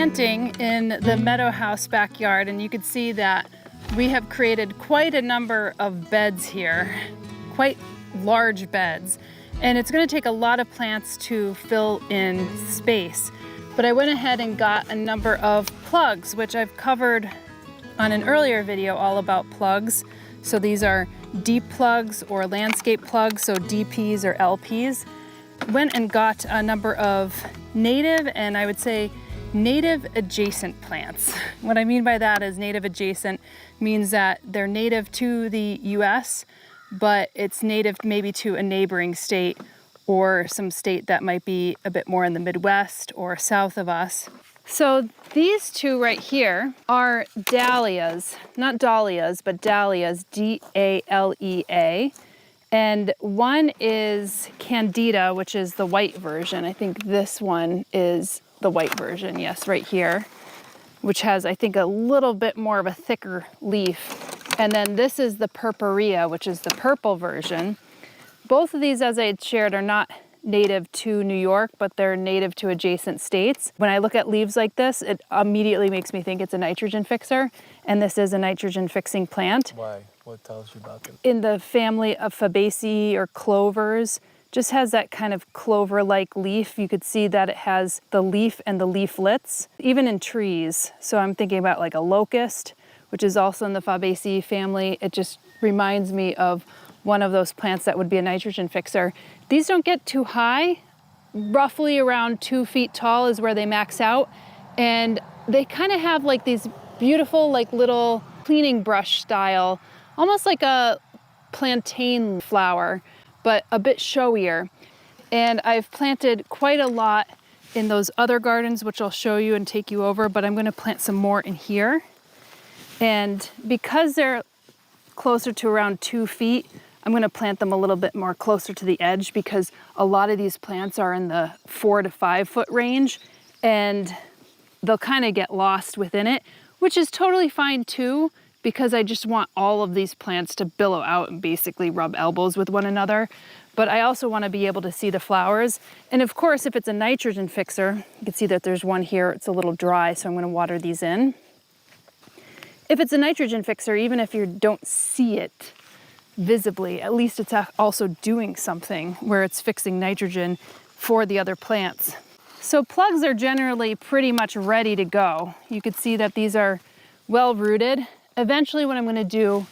planting in the meadow house backyard, and you can see that we have created quite a number of beds here, quite large beds. And it's going to take a lot of plants to fill in space. But I went ahead and got a number of plugs, which I've covered on an earlier video all about plugs. So these are deep plugs or landscape plugs, so DPs or LPs. Went and got a number of native and I would say native adjacent plants. What I mean by that is native adjacent means that they're native to the US, but it's native maybe to a neighboring state or some state that might be a bit more in the Midwest or south of us. So these two right here are dahlias, not dahlias, but dahlias, D-A-L-E-A. And one is candida, which is the white version. I think this one is the white version, yes, right here, which has, I think, a little bit more of a thicker leaf. And then this is the purpurea, which is the purple version. Both of these, as I had shared, are not native to New York, but they're native to adjacent states. When I look at leaves like this, it immediately makes me think it's a nitrogen fixer, and this is a nitrogen fixing plant. Why? What tells you about them? In the family of Fabaceae or clovers, just has that kind of clover-like leaf. You could see that it has the leaf and the leaflets, even in trees. So I'm thinking about like a locust, which is also in the Fabaceae family. It just reminds me of one of those plants that would be a nitrogen fixer. These don't get too high. Roughly around 2 feet tall is where they max out. And they kind of have like these beautiful like little cleaning brush style, almost like a plantain flower, but a bit showier. And I've planted quite a lot in those other gardens, which I'll show you and take you over, but I'm gonna plant some more in here. And because they're closer to around 2 feet, I'm gonna plant them a little bit more closer to the edge because a lot of these plants are in the 4 to 5 foot range and they'll kind of get lost within it, which is totally fine too, because I just want all of these plants to billow out and basically rub elbows with one another. But I also want to be able to see the flowers. And of course, if it's a nitrogen fixer, you can see that there's one here, it's a little dry, so I'm gonna water these in. If it's a nitrogen fixer, even if you don't see it visibly, at least it's also doing something where it's fixing nitrogen for the other plants. So plugs are generally pretty much ready to go. You can see that these are well rooted. Eventually what I'm gonna do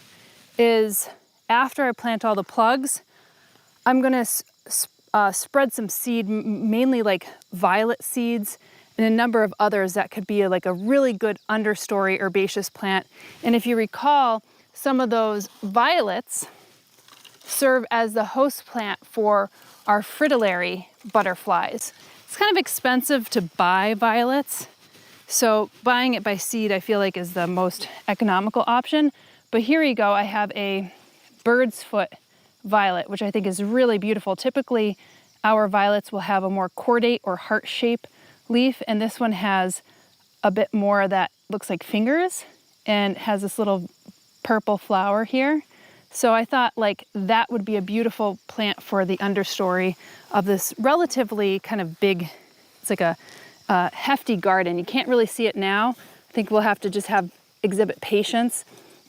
is, after I plant all the plugs, I'm gonna spread some seed, mainly like violet seeds, and a number of others that could be like a really good understory herbaceous plant. And if you recall, some of those violets serve as the host plant for our fritillary butterflies. It's kind of expensive to buy violets, so buying it by seed I feel like is the most economical option. But here you go, I have a bird's foot violet, which I think is really beautiful. Typically, our violets will have a more cordate or heart-shaped leaf, and this one has a bit more that looks like fingers and has this little purple flower here. So I thought like that would be a beautiful plant for the understory of this relatively kind of big, it's like a hefty garden. You can't really see it now. I think we'll have to just exhibit patience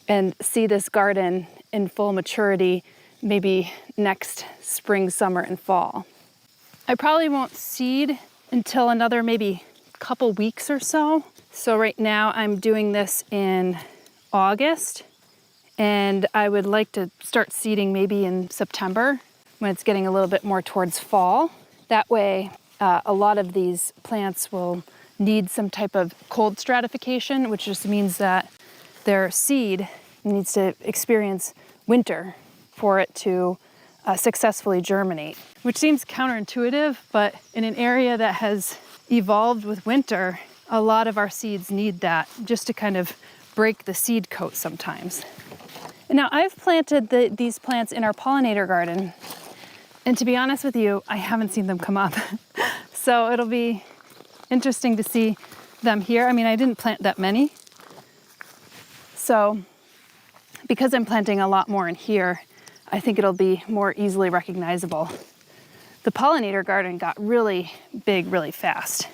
and see this garden in full maturity maybe next spring, summer, and fall. I probably won't seed until another maybe couple weeks or so. So right now I'm doing this in August, and I would like to start seeding maybe in September when it's getting a little bit more towards fall. That way a lot of these plants will need some type of cold stratification, which just means that their seed needs to experience winter for it to successfully germinate, which seems counterintuitive, but in an area that has evolved with winter, a lot of our seeds need that just to kind of break the seed coat sometimes. And now I've planted these plants in our pollinator garden, and to be honest with you, I haven't seen them come up. So it'll be interesting to see them here. I mean, I didn't plant that many. So because I'm planting a lot more in here, I think it'll be more easily recognizable. The pollinator garden got really big really fast.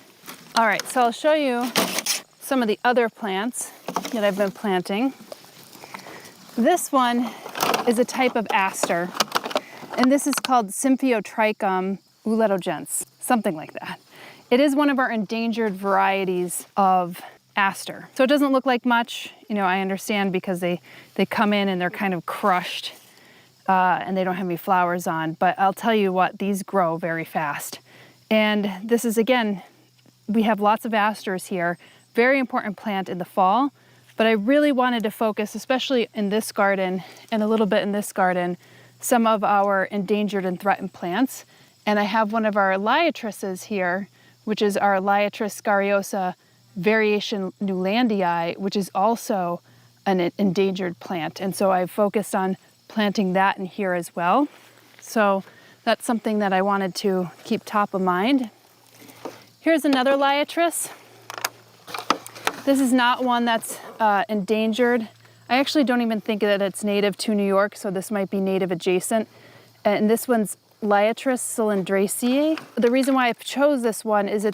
All right, so I'll show you some of the other plants that I've been planting. This one is a type of aster, and this is called Symphyotrichum uletogens, something like that. It is one of our endangered varieties of aster. So it doesn't look like much, I understand, because they come in and they're kind of crushed and they don't have any flowers on, but I'll tell you what, these grow very fast. And this is, again, we have lots of asters here, very important plant in the fall, but I really wanted to focus, especially in this garden and a little bit in this garden, some of our endangered and threatened plants. And I have one of our liatrisses here, which is our Liatris scariosa variation newlandii, which is also an endangered plant. And so I've focused on planting that in here as well. So that's something that I wanted to keep top of mind. Here's another liatris. This is not one that's endangered. I actually don't even think that it's native to New York, so this might be native adjacent. And this one's Liatris cylindricaceae. The reason why I chose this one is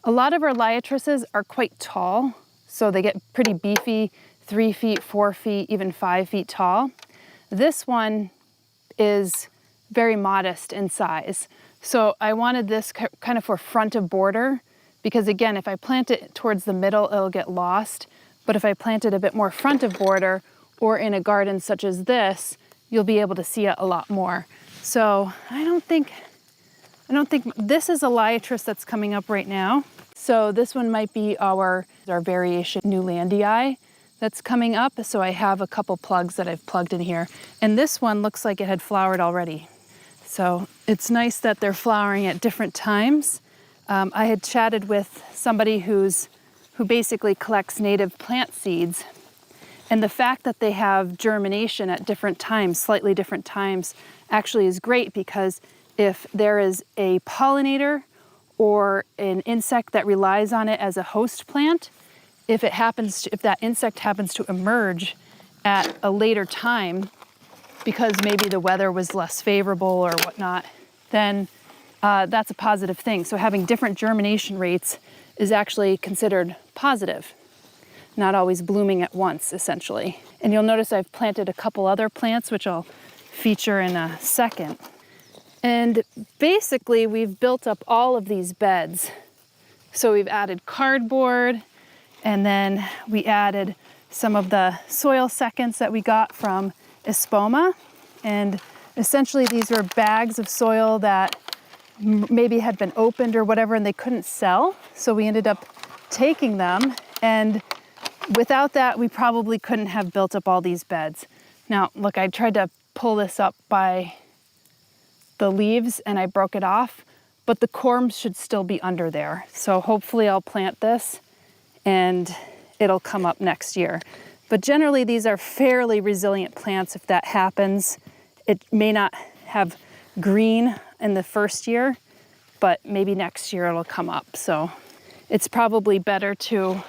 a lot of our liatrices are quite tall, so they get pretty beefy, 3 feet, 4 feet, even 5 feet tall. This one is very modest in size. So I wanted this kind of for front of border, because again, if I plant it towards the middle, it'll get lost. But if I plant it a bit more front of border or in a garden such as this, you'll be able to see it a lot more. So I don't think this is a liatris that's coming up right now. So this one might be our variation newlandii that's coming up. So I have a couple plugs that I've plugged in here. And this one looks like it had flowered already. So it's nice that they're flowering at different times. I had chatted with somebody who basically collects native plant seeds. And the fact that they have germination at different times, slightly different times, actually is great, because if there is a pollinator or an insect that relies on it as a host plant, if that insect happens to emerge at a later time, because maybe the weather was less favorable or whatnot, then that's a positive thing. So having different germination rates is actually considered positive, not always blooming at once, essentially. And you'll notice I've planted a couple other plants, which I'll feature in a second. And basically, we've built up all of these beds. So we've added cardboard, and then we added some of the soil seconds that we got from Espoma. And essentially, these were bags of soil that maybe had been opened or whatever, and they couldn't sell. So we ended up taking them, and without that, we probably couldn't have built up all these beds. Now, look, I tried to pull this up by the leaves and I broke it off, but the corms should still be under there. So hopefully I'll plant this and it'll come up next year. But generally, these are fairly resilient plants. If that happens, it may not have green in the first year, but maybe next year it'll come up. So it's probably better to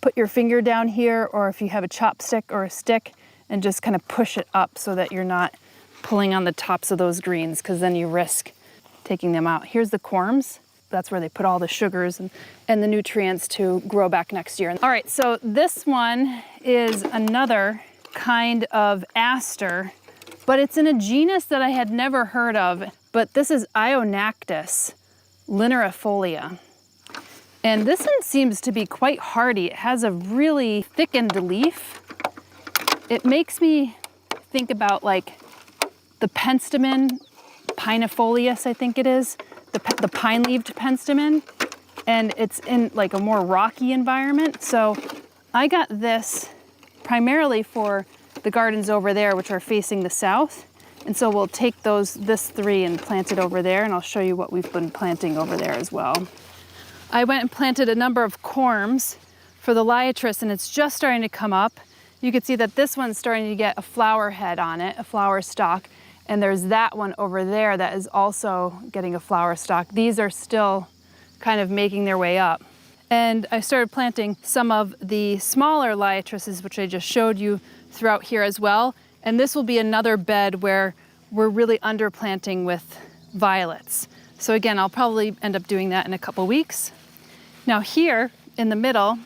put your finger down here, or if you have a chopstick or a stick, and just kind of push it up so that you're not pulling on the tops of those greens, because then you risk taking them out. Here's the corms. That's where they put all the sugars and the nutrients to grow back next year. All right, so this one is another kind of aster, but it's in a genus that I had never heard of. But this is Ionactis linearifolia. And this one seems to be quite hardy. It has a really thickened leaf. It makes me think about like the penstemon pinifolius, I think it is, the pine-leaved penstemon, and it's in like a more rocky environment. So I got this primarily for the gardens over there, which are facing the south. And so we'll take this 3 and plant it over there, and I'll show you what we've been planting over there as well. I went and planted a number of corms for the liatris, and it's just starting to come up. You can see that this one's starting to get a flower head on it, a flower stalk, and there's that one over there that is also getting a flower stalk. These are still kind of making their way up. And I started planting some of the smaller liatrices, which I just showed you throughout here as well. And this will be another bed where we're really underplanting with violets. So again, I'll probably end up doing that in a couple weeks. Now here in the middle,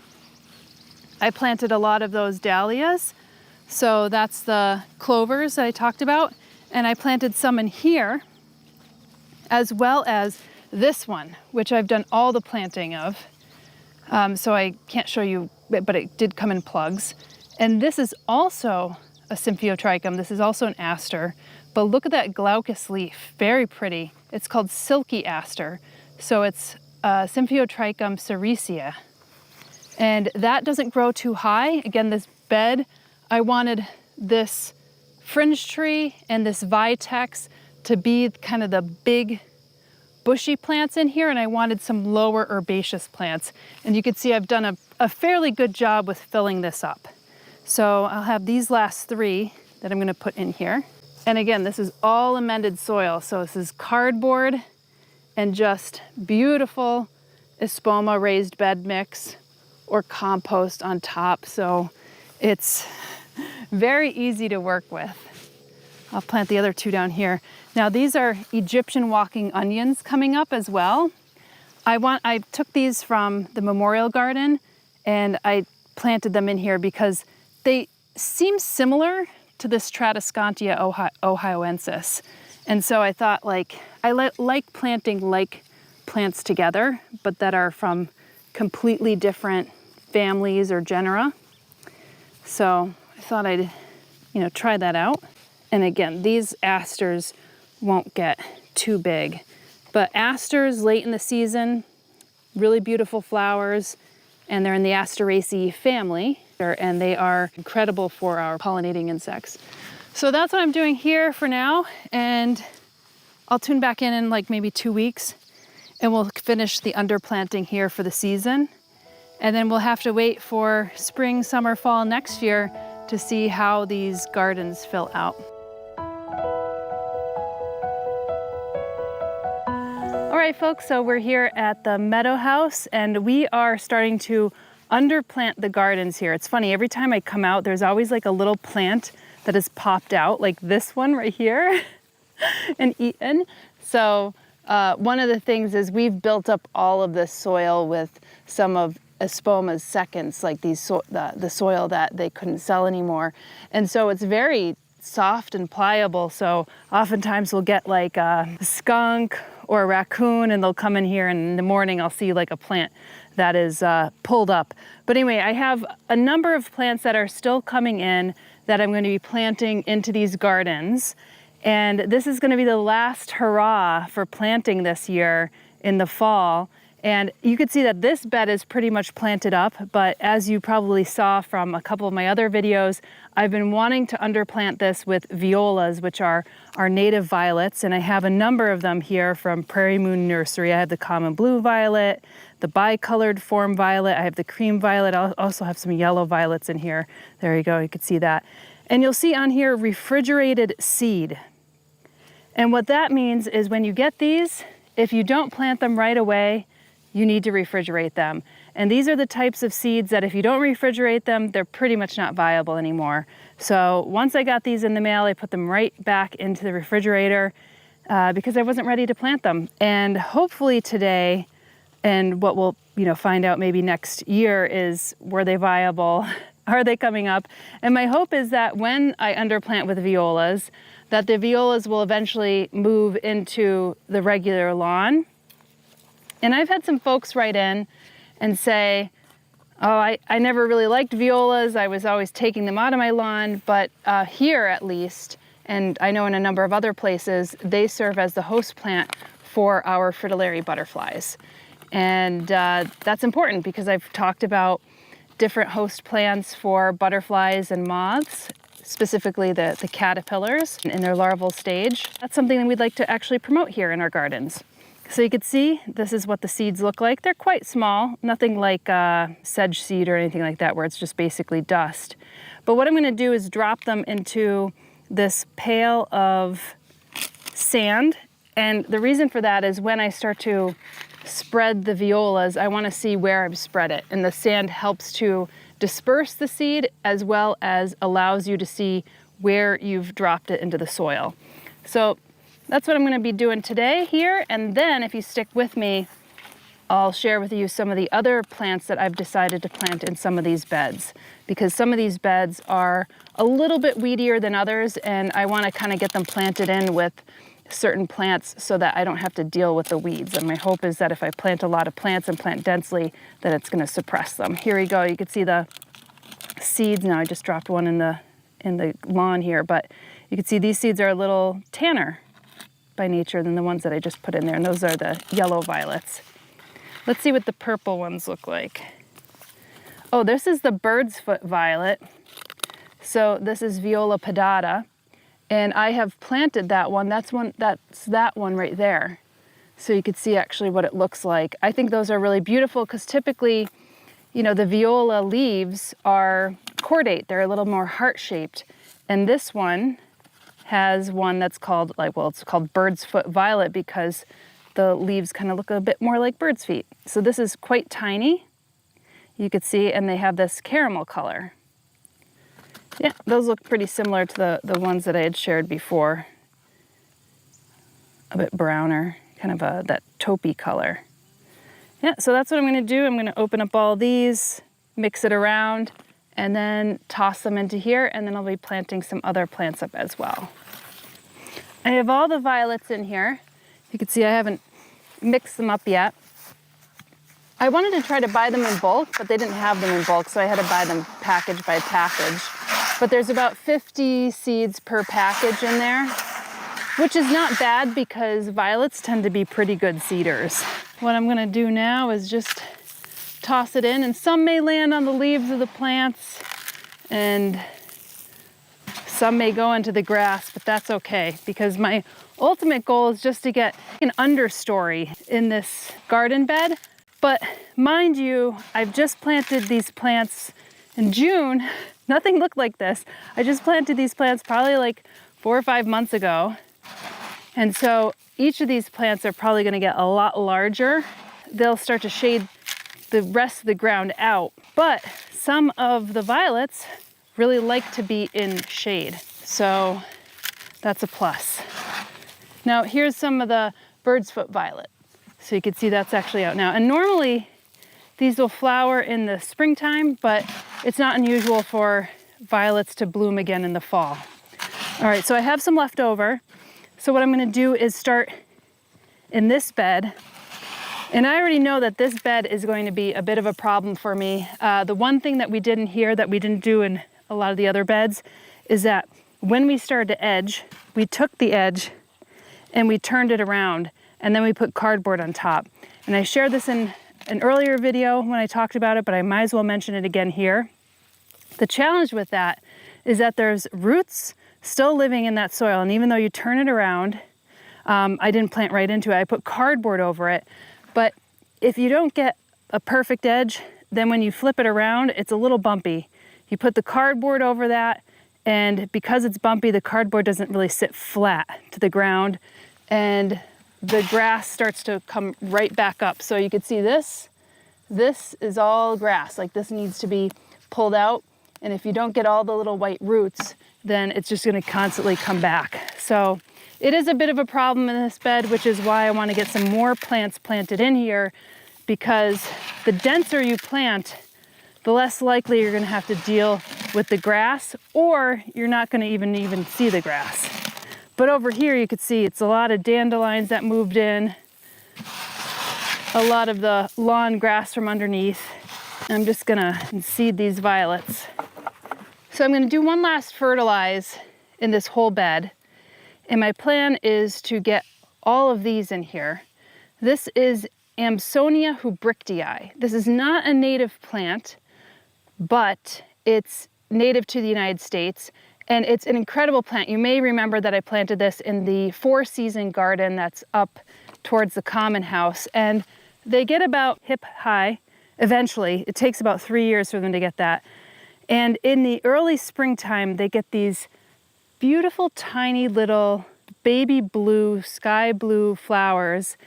I planted a lot of those dahlias. So that's the clovers that I talked about. And I planted some in here, as well as this one, which I've done all the planting of. So I can't show you, but it did come in plugs. And this is also a Symphyotrichum. This is also an aster. But look at that glaucous leaf, very pretty. It's called silky aster. So it's Symphyotrichum sericea. And that doesn't grow too high. Again, this bed, I wanted this fringe tree and this vitex to be kind of the big bushy plants in here, and I wanted some lower herbaceous plants. And you can see I've done a fairly good job with filling this up. So I'll have these last three that I'm gonna put in here. And again, this is all amended soil. So this is cardboard and just beautiful Espoma raised bed mix or compost on top. So it's very easy to work with. I'll plant the other two down here. Now these are Egyptian walking onions coming up as well. I took these from the Memorial Garden and I planted them in here because they seem similar to this Tradescantia ohioensis. And so I thought, like, I like planting like plants together, but that are from completely different families or genera. So I thought I'd, try that out. And again, these asters won't get too big, but asters late in the season, really beautiful flowers, and they're in the Asteraceae family, and they are incredible for our pollinating insects. So that's what I'm doing here for now, and I'll tune back in like maybe 2 weeks, and we'll finish the underplanting here for the season. And then we'll have to wait for spring, summer, fall next year to see how these gardens fill out. All right, folks, so we're here at the Meadow House, and we are starting to underplant the gardens here. It's funny, every time I come out, there's always like a little plant that has popped out, like this one right here, and eaten. So one of the things is we've built up all of this soil with some of Espoma's seconds, like the soil that they couldn't sell anymore. And so it's very soft and pliable. So oftentimes we'll get like a skunk or a raccoon, and they'll come in here, and in the morning I'll see like a plant that is pulled up. But anyway, I have a number of plants that are still coming in that I'm going to be planting into these gardens. And this is going to be the last hurrah for planting this year in the fall. And you can see that this bed is pretty much planted up, but as you probably saw from a couple of my other videos, I've been wanting to underplant this with violas, which are our native violets, and I have a number of them here from Prairie Moon Nursery. I have the common blue violet, the bicolored form violet, I have the cream violet, I also have some yellow violets in here. There you go, you can see that. And you'll see on here refrigerated seed. And what that means is when you get these, if you don't plant them right away, you need to refrigerate them. And these are the types of seeds that if you don't refrigerate them, they're pretty much not viable anymore. So once I got these in the mail, I put them right back into the refrigerator because I wasn't ready to plant them. And hopefully today, and what we'll find out maybe next year is, were they viable? Are they coming up? And my hope is that when I underplant with violas, that the violas will eventually move into the regular lawn. And I've had some folks write in and say, oh, I never really liked violas. I was always taking them out of my lawn, but here at least, and I know in a number of other places, they serve as the host plant for our fritillary butterflies. And that's important because I've talked about different host plants for butterflies and moths, specifically the caterpillars in their larval stage. That's something that we'd like to actually promote here in our gardens. So you can see, this is what the seeds look like. They're quite small, nothing like sedge seed or anything like that, where it's just basically dust. But what I'm gonna do is drop them into this pail of sand. And the reason for that is when I start to spread the violas, I wanna see where I've spread it. And the sand helps to disperse the seed as well as allows you to see where you've dropped it into the soil. So that's what I'm going to be doing today here, and then if you stick with me, I'll share with you some of the other plants that I've decided to plant in some of these beds, because some of these beds are a little bit weedier than others, and I want to kind of get them planted in with certain plants so that I don't have to deal with the weeds. And my hope is that if I plant a lot of plants and plant densely, that it's going to suppress them. Here we go. You can see the seeds. Now I just dropped one in the lawn here, but you can see these seeds are a little tanner by nature than the ones that I just put in there, and those are the yellow violets. Let's see what the purple ones look like. Oh, this is the bird's foot violet. So this is Viola pedata, and I have planted that one. That's that one right there. So you could see actually what it looks like. I think those are really beautiful because typically, you know, the viola leaves are cordate. They're a little more heart-shaped. And this one has one that's called, it's called bird's foot violet because the leaves kind of look a bit more like bird's feet. So this is quite tiny, you could see, and they have this caramel color. Yeah, those look pretty similar to the ones that I had shared before. A bit browner, kind of that taupey color. Yeah, so that's what I'm gonna do. I'm gonna open up all these, mix it around, and then toss them into here, and then I'll be planting some other plants up as well. I have all the violets in here. You can see I haven't mixed them up yet. I wanted to try to buy them in bulk, but they didn't have them in bulk, so I had to buy them package by package. But there's about 50 seeds per package in there, which is not bad because violets tend to be pretty good seeders. What I'm gonna do now is just toss it in, and some may land on the leaves of the plants, and some may go into the grass, but that's okay because my ultimate goal is just to get an understory in this garden bed. But mind you, I've just planted these plants in June. Nothing looked like this. I just planted these plants probably like 4 or 5 months ago. And so each of these plants are probably gonna get a lot larger. They'll start to shade the rest of the ground out. But some of the violets really like to be in shade. So that's a plus. Now here's some of the bird's foot violet. So you can see that's actually out now. And normally these will flower in the springtime, but it's not unusual for violets to bloom again in the fall. All right, so I have some left over. So what I'm gonna do is start in this bed. And I already know that this bed is going to be a bit of a problem for me. The one thing that we did in here that we didn't do in a lot of the other beds is that when we started to edge, we took the edge and we turned it around, and then we put cardboard on top. And I shared this in an earlier video when I talked about it, but I might as well mention it again here. The challenge with that is that there's roots still living in that soil, and even though you turn it around, I didn't plant right into it, I put cardboard over it. But if you don't get a perfect edge, then when you flip it around, it's a little bumpy. You put the cardboard over that, and because it's bumpy, the cardboard doesn't really sit flat to the ground, and the grass starts to come right back up. So you can see this is all grass. Like this needs to be pulled out, and if you don't get all the little white roots, then it's just gonna constantly come back. So it is a bit of a problem in this bed, which is why I wanna get some more plants planted in here, because the denser you plant, the less likely you're gonna have to deal with the grass, or you're not gonna even see the grass. But over here you could see it's a lot of dandelions that moved in, a lot of the lawn grass from underneath. I'm just gonna seed these violets. So I'm gonna do one last fertilize in this whole bed. And my plan is to get all of these in here. This is Amsonia hubrichtii. This is not a native plant, but it's native to the United States, and it's an incredible plant. You may remember that I planted this in the 4-season garden that's up towards the common house, and they get about hip high eventually. It takes about 3 years for them to get that. And in the early springtime, they get these beautiful tiny little baby blue, sky blue flowers,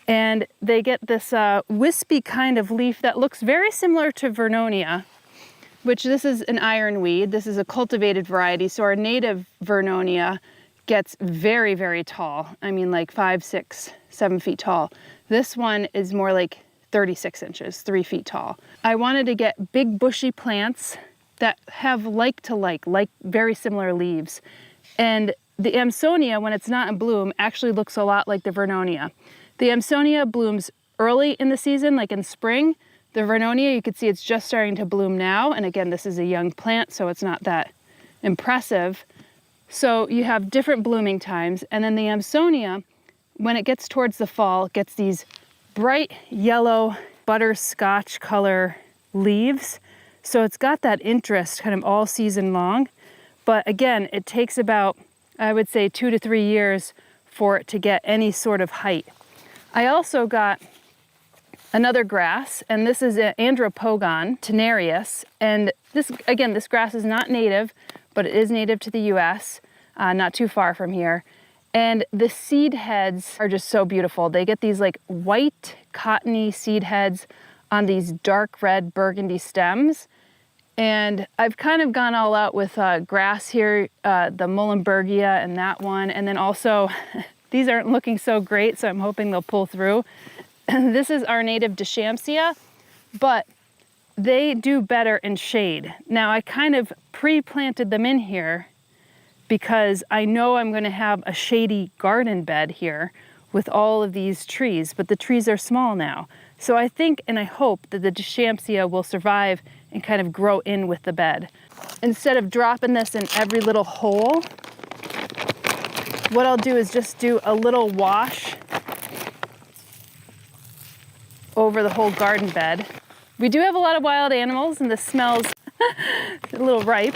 and they get this wispy kind of leaf that looks very similar to Vernonia, which this is an ironweed. This is a cultivated variety, so our native Vernonia gets very, very tall. I mean like 5, 6, 7 feet tall. This one is more like 36 inches, 3 feet tall. I wanted to get big bushy plants that have like very similar leaves. And the Amsonia, when it's not in bloom, actually looks a lot like the Vernonia. The Amsonia blooms early in the season, like in spring. The Vernonia, you can see it's just starting to bloom now. And again, this is a young plant, so it's not that impressive. So you have different blooming times. And then the Amsonia, when it gets towards the fall, it gets these bright yellow butterscotch color leaves. So it's got that interest kind of all season long. But again, it takes about, I would say, 2 to 3 years for it to get any sort of height. I also got another grass, and this is an Andropogon tenarius. And this, again, this grass is not native, but it is native to the US, not too far from here. And the seed heads are just so beautiful. They get these like white, cottony seed heads on these dark red burgundy stems. And I've kind of gone all out with grass here, the Muhlenbergia and that one. And then also, these aren't looking so great, so I'm hoping they'll pull through. This is our native Deschampsia, but they do better in shade. Now, I kind of pre-planted them in here because I know I'm gonna have a shady garden bed here with all of these trees, but the trees are small now. So I think and I hope that the Deschampsia will survive and kind of grow in with the bed. Instead of dropping this in every little hole, what I'll do is just do a little wash over the whole garden bed. We do have a lot of wild animals and this smells a little ripe.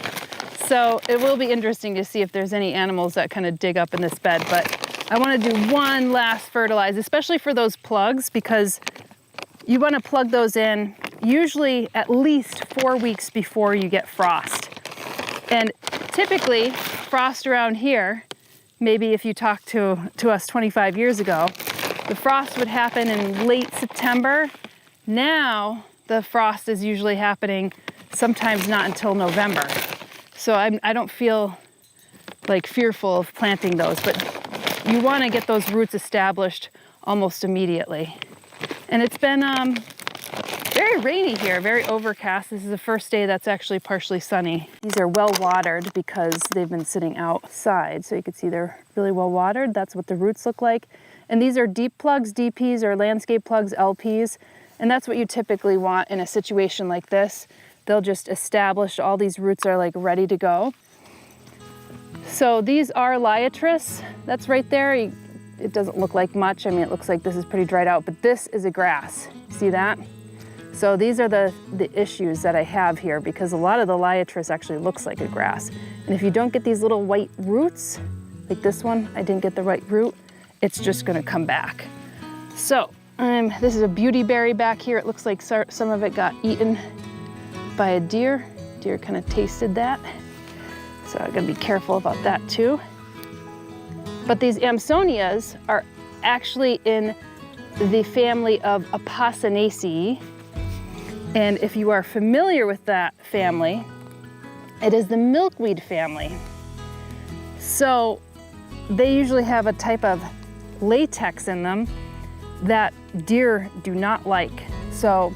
So it will be interesting to see if there's any animals that kind of dig up in this bed, but I want to do one last fertilize, especially for those plugs, because you want to plug those in usually at least 4 weeks before you get frost. And typically frost around here, maybe if you talked to us 25 years ago, the frost would happen in late September. Now the frost is usually happening sometimes not until November. So I don't feel like fearful of planting those, but you want to get those roots established almost immediately. And it's been very rainy here, very overcast. This is the first day that's actually partially sunny. These are well watered because they've been sitting outside. So you can see they're really well watered. That's what the roots look like. And these are deep plugs, DPs, or landscape plugs, LPs. And that's what you typically want in a situation like this. They'll just establish all these roots are like ready to go. So these are liatris. That's right there. It doesn't look like much. I mean, it looks like this is pretty dried out, but this is a grass. See that? So these are the issues that I have here because a lot of the liatris actually looks like a grass. And if you don't get these little white roots, like this one, I didn't get the right root, it's just gonna come back. So this is a beauty berry back here. It looks like some of it got eaten by a deer. Deer kind of tasted that. So I'm gonna be careful about that too. But these Amsonias are actually in the family of Apocynaceae. And if you are familiar with that family, it is the milkweed family. So they usually have a type of latex in them that deer do not like. So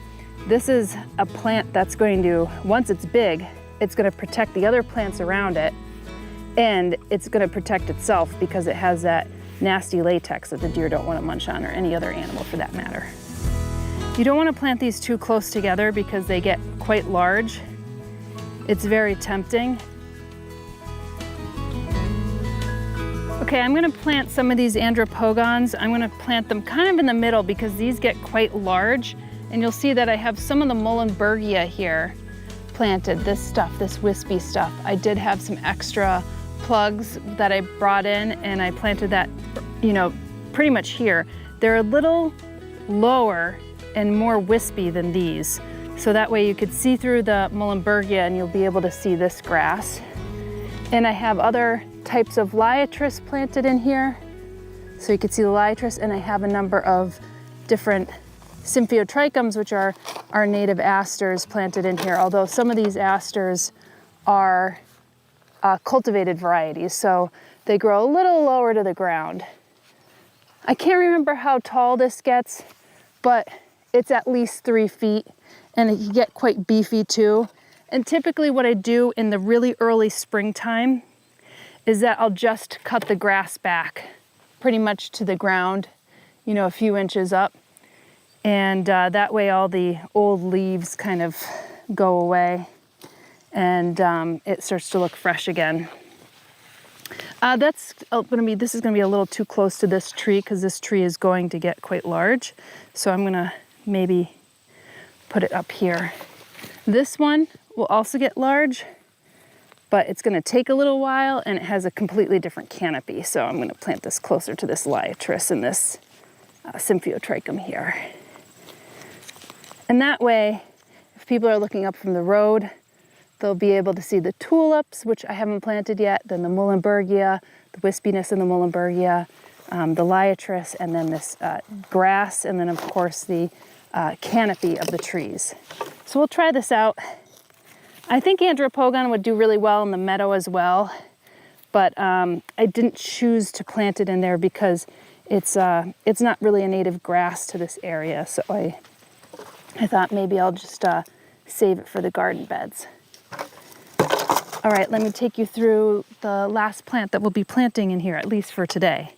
this is a plant that's going to, once it's big, it's going to protect the other plants around it, and it's going to protect itself because it has that nasty latex that the deer don't want to munch on, or any other animal for that matter. You don't want to plant these too close together because they get quite large. It's very tempting. Okay, I'm going to plant some of these Andropogons. I'm going to plant them kind of in the middle because these get quite large. And you'll see that I have some of the Muhlenbergia here planted, this stuff, this wispy stuff. I did have some extra plugs that I brought in and I planted that, you know, pretty much here. They're a little lower and more wispy than these. So that way you could see through the Muhlenbergia and you'll be able to see this grass. And I have other types of liatris planted in here. So you can see the liatris, and I have a number of different Symphyotrichums, which are our native asters, planted in here, although some of these asters are cultivated varieties, so they grow a little lower to the ground. I can't remember how tall this gets, but it's at least 3 feet, and it can get quite beefy too. And typically what I do in the really early springtime is that I'll just cut the grass back pretty much to the ground, you know, a few inches up. And that way all the old leaves kind of go away and it starts to look fresh again. This is gonna be a little too close to this tree because this tree is going to get quite large. So I'm gonna maybe put it up here. This one will also get large, but it's gonna take a little while and it has a completely different canopy. So I'm gonna plant this closer to this liatris and this Symphyotrichum here. And that way, if people are looking up from the road, they'll be able to see the tulips, which I haven't planted yet, then the Muhlenbergia, the wispiness in the Muhlenbergia, the liatris, and then this grass, and then of course the canopy of the trees. So we'll try this out. I think Andropogon would do really well in the meadow as well, but I didn't choose to plant it in there because it's not really a native grass to this area. So I thought maybe I'll just save it for the garden beds. All right, let me take you through the last plant that we'll be planting in here, at least for today.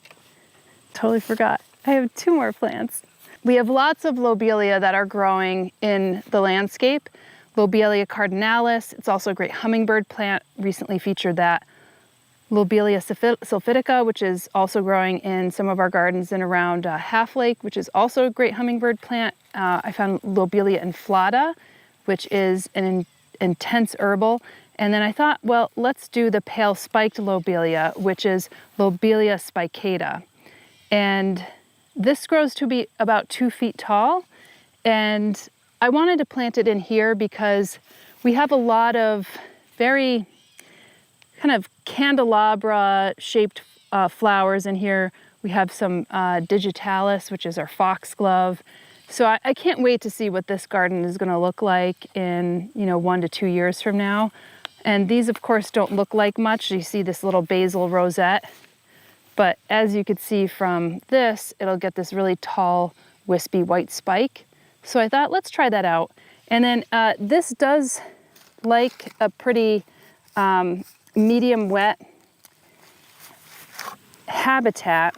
Totally forgot. I have 2 more plants. We have lots of lobelia that are growing in the landscape. Lobelia cardinalis, it's also a great hummingbird plant. Recently featured that. Lobelia sulphitica, which is also growing in some of our gardens and around Half Lake, which is also a great hummingbird plant. I found Lobelia inflata, which is an intense herbal. And then I thought, well, let's do the pale spiked lobelia, which is Lobelia spicata. And this grows to be about 2 feet tall. And I wanted to plant it in here because we have a lot of very kind of candelabra shaped flowers in here. We have some digitalis, which is our foxglove. So I can't wait to see what this garden is gonna look like in 1 to 2 years from now. And these of course don't look like much. You see this little basil rosette, but as you could see from this, it'll get this really tall, wispy white spike. So I thought, let's try that out. And then this does like a pretty medium wet habitat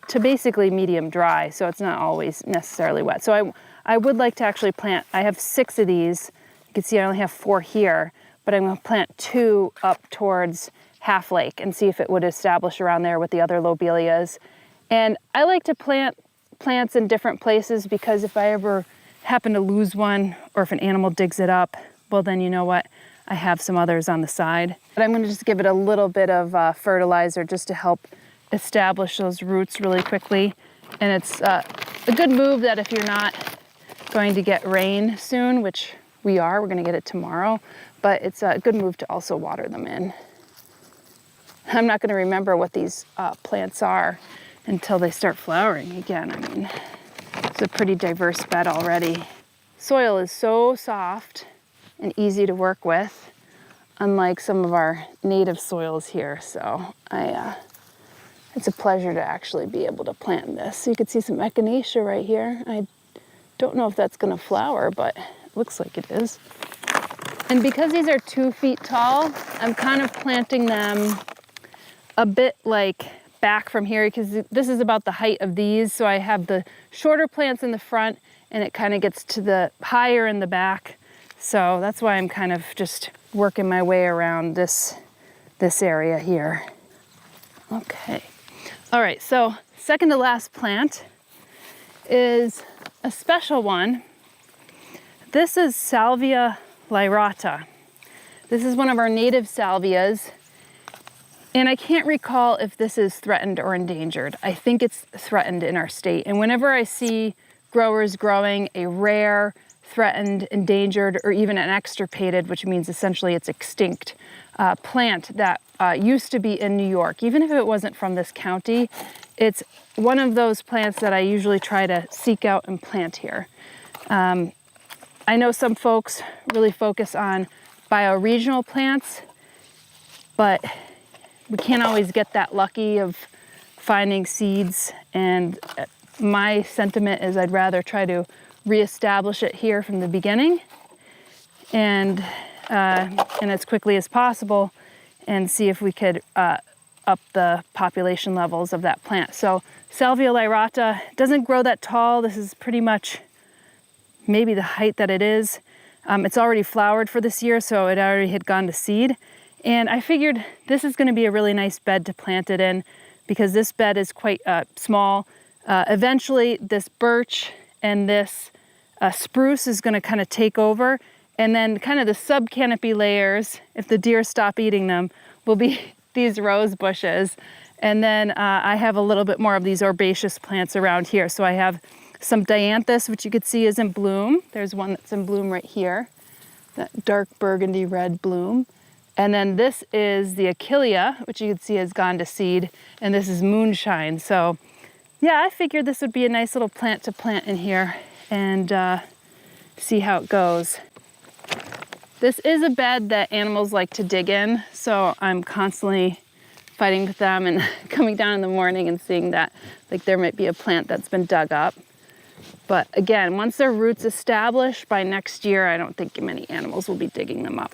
to basically medium dry, so it's not always necessarily wet. So I would like to actually plant, I have 6 of these. You can see I only have 4 here, but I'm gonna plant 2 up towards Half Lake and see if it would establish around there with the other lobelias. And I like to plant plants in different places because if I ever happen to lose one or if an animal digs it up, well then you know what? I have some others on the side. But I'm gonna just give it a little bit of fertilizer just to help establish those roots really quickly. And it's a good move that if you're not going to get rain soon, which we're gonna get it tomorrow, but it's a good move to also water them in. I'm not gonna remember what these plants are until they start flowering again. I mean, it's a pretty diverse bed already. Soil is so soft and easy to work with, unlike some of our native soils here. So it's a pleasure to actually be able to plant this. So you can see some echinacea right here. I don't know if that's gonna flower, but it looks like it is. And because these are 2 feet tall, I'm kind of planting them a bit like back from here because this is about the height of these. So I have the shorter plants in the front and it kind of gets to the higher in the back. So that's why I'm kind of just working my way around this area here. Okay. All right, so second to last plant is a special one. This is Salvia lyrata. This is one of our native salvias. And I can't recall if this is threatened or endangered. I think it's threatened in our state. And whenever I see growers growing a rare, threatened, endangered, or even an extirpated, which means essentially it's extinct, plant that used to be in New York, even if it wasn't from this county, it's one of those plants that I usually try to seek out and plant here. I know some folks really focus on bioregional plants, but we can't always get that lucky of finding seeds. And my sentiment is I'd rather try to reestablish it here from the beginning and as quickly as possible, and see if we could up the population levels of that plant. So Salvia lyrata doesn't grow that tall. This is pretty much maybe the height that it is. It's already flowered for this year, so it already had gone to seed. And I figured this is going to be a really nice bed to plant it in, because this bed is quite small. Eventually this birch and this spruce is going to kind of take over, and then kind of the sub-canopy layers, if the deer stop eating them, will be these rose bushes. And then I have a little bit more of these herbaceous plants around here. So I have some dianthus, which you could see is in bloom. There's one that's in bloom right here, that dark burgundy red bloom. And then this is the achillea, which you can see has gone to seed, and this is moonshine. So yeah, I figured this would be a nice little plant to plant in here and see how it goes. This is a bed that animals like to dig in, so I'm constantly fighting with them and coming down in the morning and seeing that like there might be a plant that's been dug up. But again, once their roots established, by next year, I don't think many animals will be digging them up.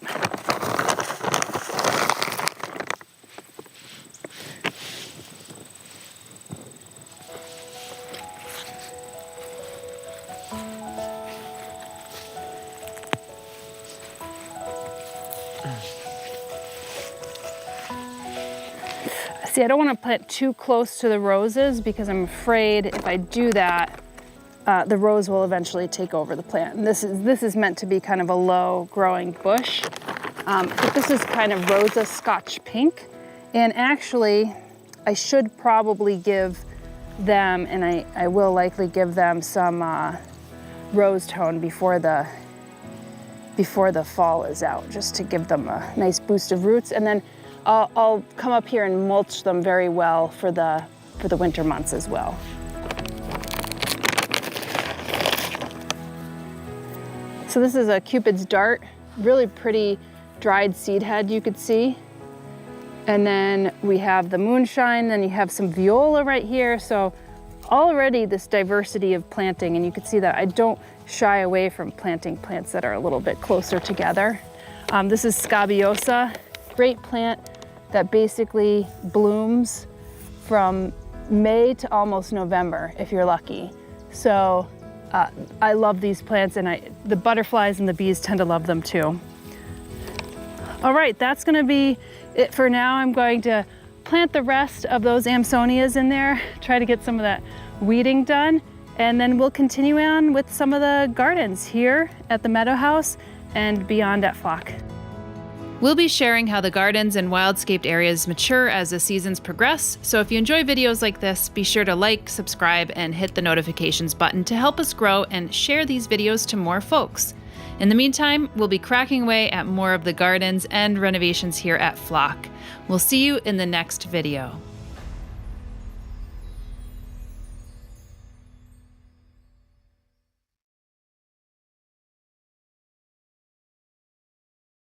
See, I don't want to plant too close to the roses, because I'm afraid if I do that, the rose will eventually take over the plant. And this is meant to be kind of a low growing bush. But this is kind of Rosa Scotch Pink. And actually, I should probably give them, and I will likely give them some rose tone before the fall is out, just to give them a nice boost of roots. And then I'll come up here and mulch them very well for the winter months as well. So this is a Cupid's dart, really pretty dried seed head you could see. And then we have the moonshine, then you have some viola right here. So already this diversity of planting, and you can see that I don't shy away from planting plants that are a little bit closer together. This is scabiosa, great plant that basically blooms from May to almost November if you're lucky. So I love these plants, and the butterflies and the bees tend to love them too. All right, that's gonna be it for now. I'm going to plant the rest of those Amsonias in there, try to get some of that weeding done, and then we'll continue on with some of the gardens here at the Meadow House and beyond at Flock. We'll be sharing how the gardens and wildscaped areas mature as the seasons progress, so if you enjoy videos like this, be sure to like, subscribe, and hit the notifications button to help us grow and share these videos to more folks. In the meantime, we'll be cracking away at more of the gardens and renovations here at Flock. We'll see you in the next video.